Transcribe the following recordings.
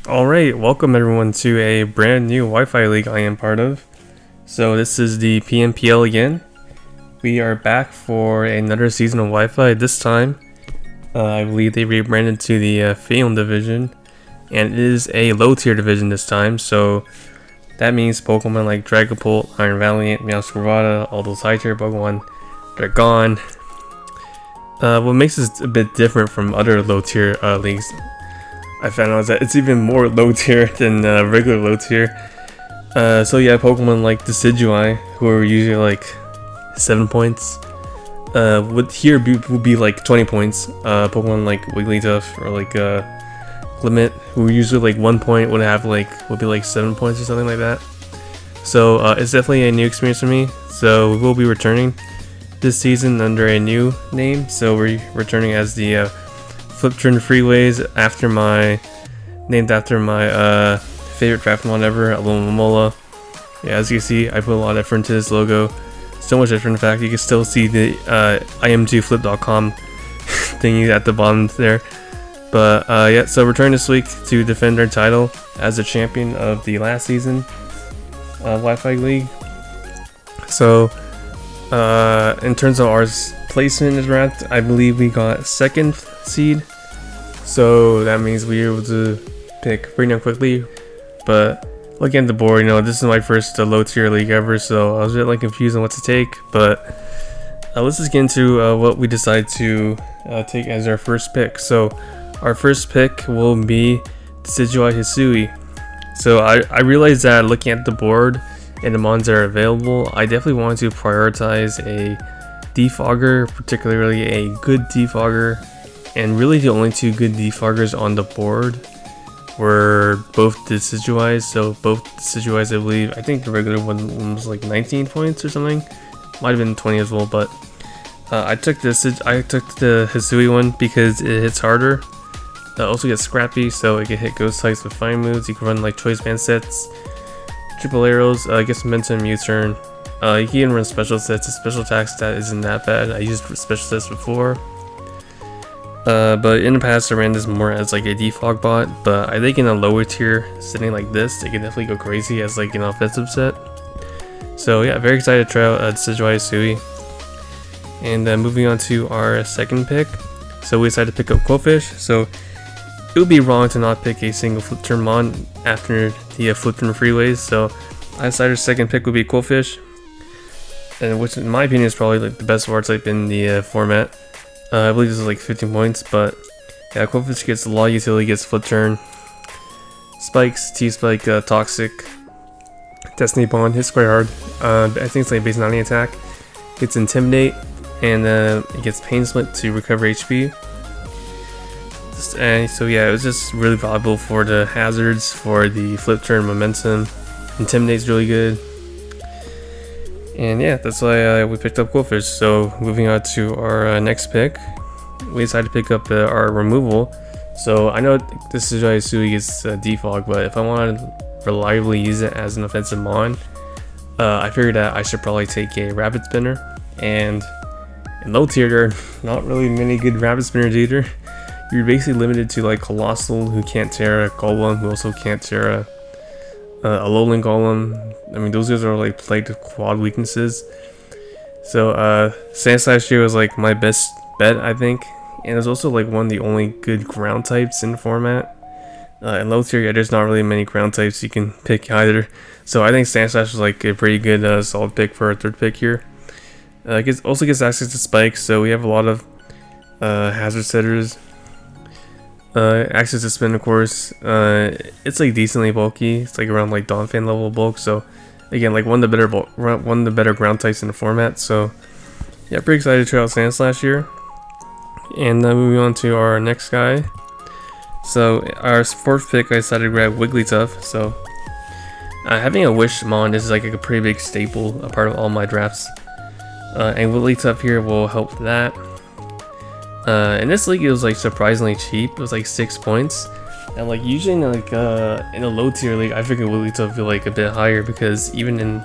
Alright, welcome everyone to a brand new Wi-Fi league I am part of. So this is the PMPL again. We are back for another season of Wi-Fi. This time, I believe they rebranded to the Phantom division. And it is a low tier division this time, so that means Pokemon like Dragapult, Iron Valiant, Meowscarada, all those high tier Pokemon, they're gone. What makes this a bit different from other low tier leagues I found out that it's even more low tier than regular low tier. So yeah, Pokemon like Decidueye, who are usually like 7 points, would be like 20 points. Pokemon like Wigglytuff or like Limit, who are usually like 1 point, would be like 7 points or something like that. So it's definitely a new experience for me. So we will be returning this season under a new name. So we're returning as the Flip Turn Freeways, named after my favorite Draftmon ever, Alomomola. Yeah, as you can see, I put a lot of effort into this logo. So much effort, in fact, you can still see the im2flip.com thingy at the bottom there. But yeah, so return this week to defend our title as the champion of the last season of Wi-Fi League. So in terms of our placement is ranked, I believe we got second seed, so that means we were able to pick pretty damn quickly. But looking at the board, this is my first low tier league ever, so I was a bit like confused on what to take. But let's just get into what we decide to take as our first pick. So our first pick will be Decidueye Hisui. So I realized that looking at the board and the mons that are available, I definitely wanted to prioritize a defogger, particularly a good defogger. And really the only two good defoggers on the board were both Decidueyes. So both Decidueyes, I believe. I think the regular one was like 19 points or something. Might have been 20 as well, but I took the Hisui one because it hits harder. Also gets scrappy, so it can hit ghost types with fine moves. You can run like choice band sets, triple arrows, gets momentum, U-turn. You can run special sets. A special attack stat isn't that bad. I used special sets before. But in the past I ran this more as like a defog bot, but I think in a lower tier setting like this, it can definitely go crazy as like an offensive set. So yeah, very excited to try out Decidueye Hisui. And moving on to our second pick. So we decided to pick up Qwilfish. So it would be wrong to not pick a single flip turn mon after the flip turn freeways. So I decided our second pick would be Qwilfish, and which in my opinion is probably like the best water type in the format. I believe this is like 15 points, but yeah, Qwilfish gets a lot of utility, gets flip turn, spikes, T-spike, toxic, destiny bond, hits quite hard. I think it's like base 90 attack, gets intimidate, and it gets pain split to recover HP. And so yeah, it was just really valuable for the hazards, for the flip turn momentum. Intimidate's really good. And yeah, that's why we picked up Qwilfish. So moving on to our next pick, we decided to pick up our removal. So I know this is Hisui gets defog, but if I want to reliably use it as an offensive mon, I figured that I should probably take a Rapid Spinner. And in low tier, there are not really many good Rapid Spinners either. You're basically limited to like Colossal, who can't TERA, Golem, who also can't TERA, a Lowland Golem. I mean, those guys are like plagued with quad weaknesses. So Sandslash here was like my best bet, I think, and it's also like one of the only good ground types in the format. In low tier, yeah, there's not really many ground types you can pick either. So I think Sandslash is like a pretty good solid pick for our third pick here. It also gets access to spikes, so we have a lot of hazard setters. Access to spin, of course. It's like decently bulky. It's like around like Donphan level bulk. So again, like one of the better ground types in the format. So yeah, pretty excited to try out Sandslash here. And moving on to our next guy. So our fourth pick, I decided to grab Wigglytuff. So having a Wish mon is like a pretty big staple, a part of all my drafts. And Wigglytuff here will help that. In this league, it was like surprisingly cheap. It was like 6 points, and like usually in a low tier league, I figured Wigglytuff would be like a bit higher, because even in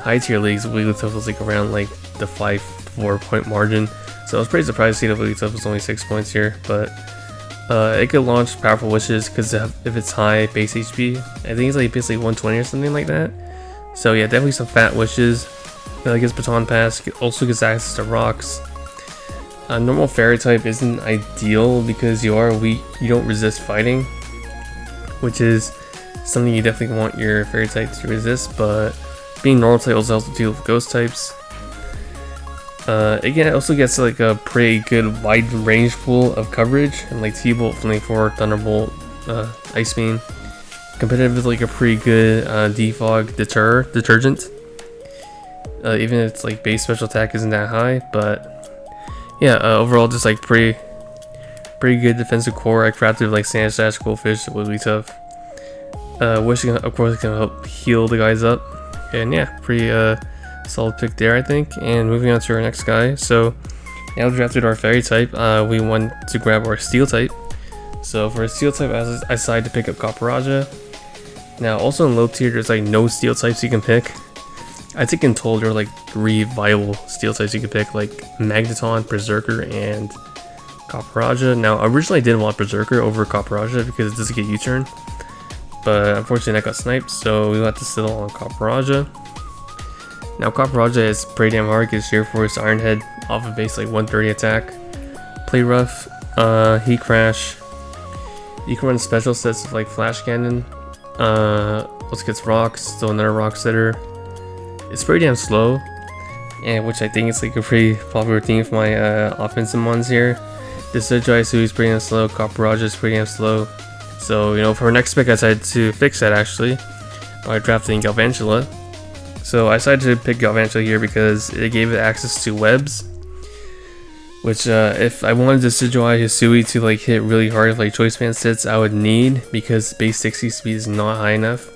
high tier leagues, Wigglytuff was like around like the 5-4 point margin. So I was pretty surprised to see that Wigglytuff was only 6 points here. But It could launch powerful wishes because if it's high base HP, I think it's like basically 120 or something like that. So yeah, definitely some fat wishes. It gets baton pass, also gets access to rocks. Normal fairy type isn't ideal because you are weak, you don't resist fighting, which is something you definitely want your fairy type to resist, but being normal type also helps to deal with ghost types. Again, it also gets like a pretty good wide range pool of coverage, and like T-Bolt, Flame 4, Thunderbolt, Ice Beam. Competitive is like a pretty good defog detergent. Even if it's like base special attack isn't that high, but yeah, overall just like pretty good defensive core. I crafted like Sand Slash, Goldfish, it would be tough. Wish of course can help heal the guys up, and yeah, pretty solid pick there, I think. And moving on to our next guy. So now we drafted our fairy type. We want to grab our steel type. So for a steel type, I decided to pick up Copper. Now also in low tier, there's like no steel types you can pick. I think in total there are like 3 viable steel types you can pick, like Magneton, Berserker, and Copper. Now originally I didn't want Berserker over Copper because it doesn't get U-turn, but unfortunately that got sniped, so we have to settle on Copper. Now Copper is pretty damn hard because Sheer Force, Iron Head off of base like 130 attack, Play Rough, Heat Crash. You can run special sets of like Flash Cannon, let's get rocks, still another rock setter. It's pretty damn slow, and which I think is like a pretty popular theme for my offensive ones here. This Jaisu is pretty damn slow, Copper is pretty damn slow. So you know, for our next pick I decided to fix that actually by drafting Galvantula. So I decided to pick Galvantula here because it gave it access to webs, which if I wanted to Decidueye Hisui to like hit really hard like Choice Band sets, I would need, because base 60 speed is not high enough.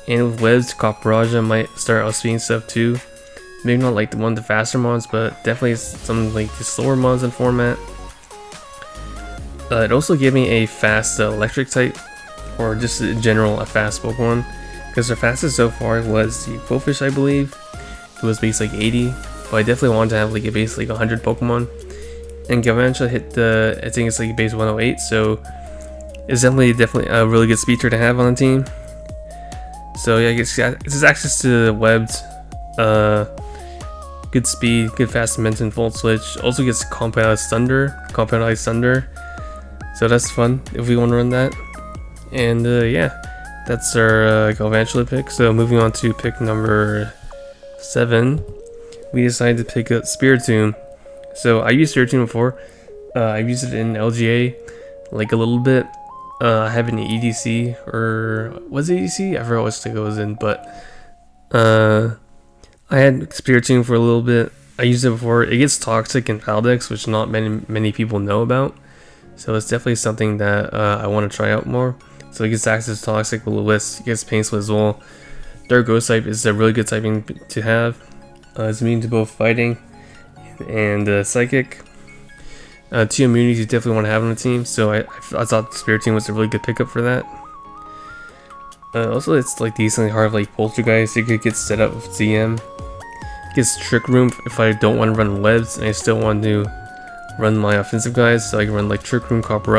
And with webs, Copper might start outspeeding stuff too. Maybe not like one of the faster mons, but definitely some like the slower mons in format. It also gave me a fast electric type, or just in general a fast Pokemon, because the fastest so far was the Quillfish, I believe. It was base like 80, but I definitely wanted to have like a base like 100 Pokemon. And Galvantula hit the, I think it's like base 108, so it's definitely a really good speedster to have on the team. So yeah, it's access to webbed, good speed, good fast momentum, Volt Switch. Also gets compoundized thunder, so that's fun if we want to run that. And yeah, that's our Galvantula pick. So moving on to pick number 7, we decided to pick up Spiritomb. So I used Spiritomb before. I've used it in LGA like a little bit. I have an EDC, or was it EDC? I forgot which stick it was in, but I had Spiritomb for a little bit. I used it before. It gets toxic in Paldex, which not many people know about. So it's definitely something that I want to try out more. So it gets access to toxic, Will-O-Wisp, it gets painful as well. Dark Ghost type is a really good typing to have. It's immune to both fighting and psychic. 2 immunities you definitely want to have on the team, so I thought Spiritomb was a really good pickup for that. Also, it's like decently hard, like Poltergeist. You could get set up with ZM. It gets Trick Room if I don't want to run webs and I still want to run my offensive guys, so I can run like Trick Room, Copper.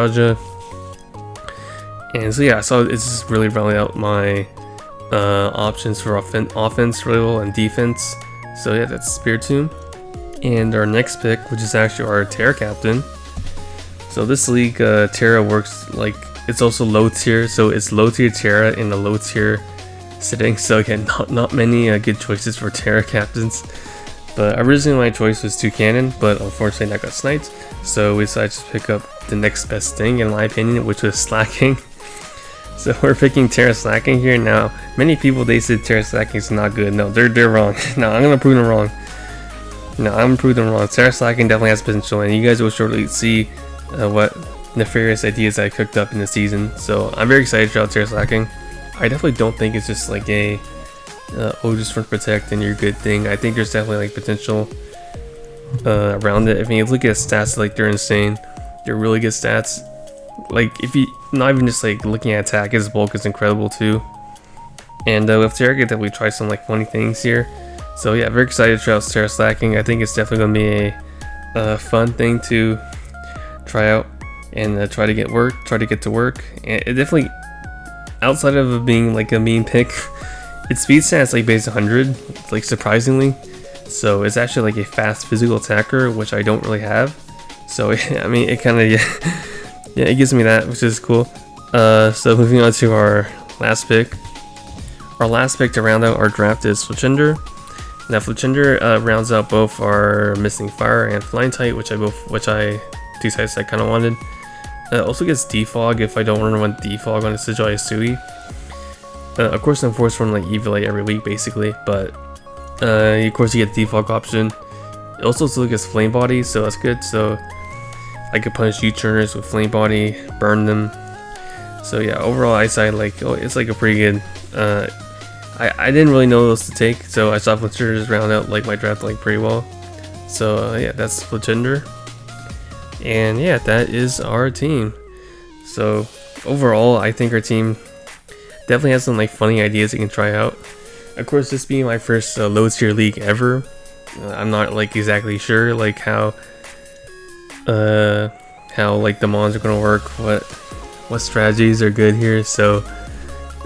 And so yeah, so it's just really rounding out my options for offense really well and defense. So yeah, that's Spiritomb. And our next pick, which is actually our TERA captain. So this league, TERA works like, it's also low tier, so it's low tier TERA in a low tier setting. So again, not many good choices for TERA captains. But originally my choice was Toucannon, but unfortunately that got sniped. So we decided to pick up the next best thing in my opinion, which was Slaking. So we're picking TERA Slaking here. Now, many people, they said TERA Slaking is not good. No, they're wrong. No, I'm gonna prove them wrong. No, I'm gonna prove them wrong. TERA Slaking definitely has potential, and you guys will shortly see what nefarious ideas I cooked up in the season. So I'm very excited about TERA Slaking. I definitely don't think it's just like a just for protect and you're good thing. I think there's definitely like potential around it. I mean, if you look at stats, like they're insane. They're really good stats. Like if you not even just like looking at attack, his bulk is incredible too. And with TERA, definitely try some like funny things here. So yeah, very excited to try out TERA Slaking. I think it's definitely gonna be a fun thing to try out. and try to get to work. And it definitely, outside of being like a mean pick, its speed stat is like base 100, like surprisingly. So it's actually like a fast physical attacker, which I don't really have. So I mean, it kind of yeah, it gives me that, which is cool. So moving on to our last pick. Our last pick to round out our draft is Fletchender. Now Fletchender rounds out both our missing fire and flying type, which two types I kind of wanted. Also gets defog if I don't want to run defog on a Sigil Sui. Of course, I'm forced to run like Evilite every week basically, but of course you get the defog option. It also still gets flame body, so that's good. So I could punish U-turners with flame body, burn them. So yeah, overall eyesight, like, oh, it's like a pretty good. I didn't really know those to take, so I saw Fletchender just round out like my draft like pretty well. So yeah, that's Fletchender. And yeah, that is our team. So overall, I think our team definitely has some like funny ideas you can try out. Of course, this being my first low tier league ever, I'm not like exactly sure like how like the mons are gonna work, what strategies are good here. So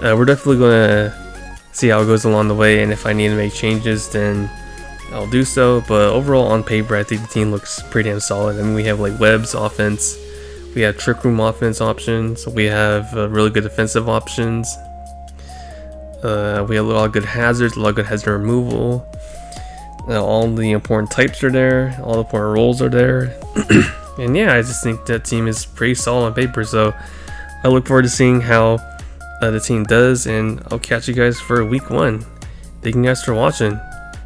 we're definitely gonna see how it goes along the way, and if I need to make changes, then I'll do so. But overall, on paper, I think the team looks pretty damn solid. I mean, we have like webs offense, we have trick room offense options, we have really good defensive options. We have a lot of good hazards, a lot of good hazard removal. All the important types are there, all the important roles are there. And yeah, I just think that team is pretty solid on paper. So I look forward to seeing how the team does, and I'll catch you guys for week 1. Thank you guys for watching.